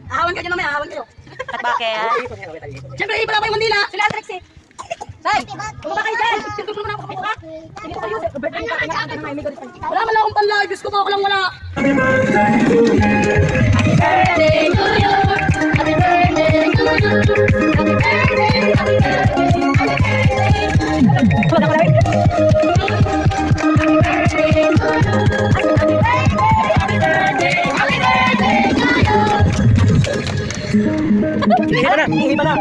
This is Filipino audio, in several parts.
Ahawan ka dyan mamaya, ahawan kayo. At bakit? Siyempre, iba na pa yung Mandila. Sila ang Trixie. Say, bumaba kayo dyan. Siyempre, mo na ako kapuka. Sige ko kayo. Wala man lang akong panlive. Diyos ko ba ako lang wala. Happy birthday to you. Happy birthday to you. Happy birthday to you. Happy birthday, happy birthday, happy birthday. Wala ko lang. Iba na. Iba na.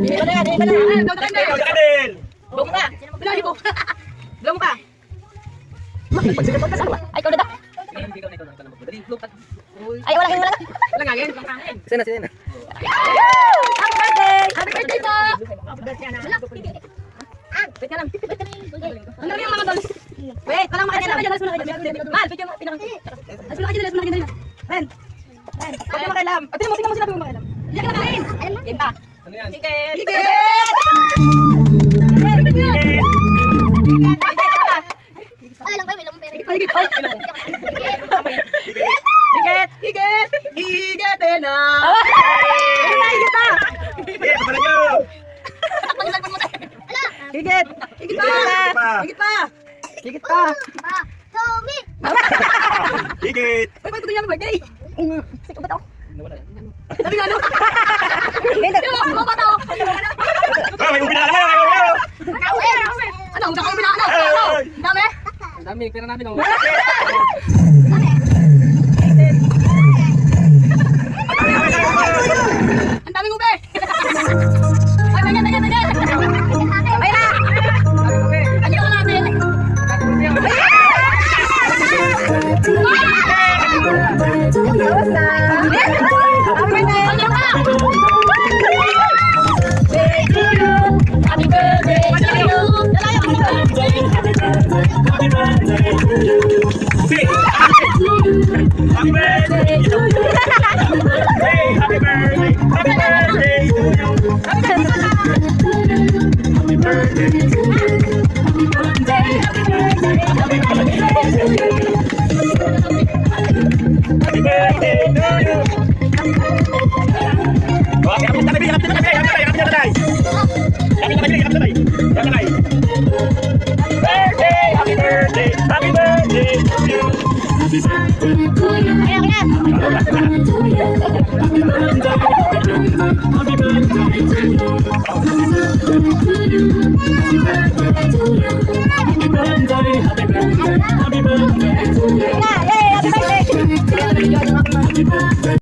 Iba na yan. Iba na. Ikaw ka din. Blow mo pa. Pinahin ko. Blow mo pa. Ay, ikaw na da. Ay, wala kayo, wala. Wala nga, ganyan. Pangkain. Sina, sina. Happy birthday! Happy birthday po! Wait ka lang. Ano rin yung mga dols? Wait, walang makakita. Alas mo na kayo. Mal, pwede yung pinang... Alas mo na kayo, alas mo na kayo. Ben. Ben. Huwag na makialam. Tingnan mo sila kung makialam. Hindi ka na kain. Game pa. Ano yan? Ticket! Ticket! Ticket! Ticket! Ticket na! Higit pa! Higit! Higit pa! Higit pa! Higit pa! Higit! Uy, ba't ito niya birthday? Siko ba ito? Sabi nga, no? Ano ba ito? May ubi na lang! Ano? Ang dami na ano? Ang dami? Ang dami, pera namin. Ang daming ube! Ay, ganyan, ganyan, ganyan! Ay na! Ano ka natin? Happy birthday to you! Happy birthday to you! Hey, happy birthday! Happy birthday to you! Happy birthday to you! Happy birthday, happy birthday, happy birthday to you! Happy birthday to you! Okay, happy birthday! Happy birthday! Happy birthday! Happy birthday! Happy birthday! Happy birthday to you! Kaya, kaya! Happy birthday!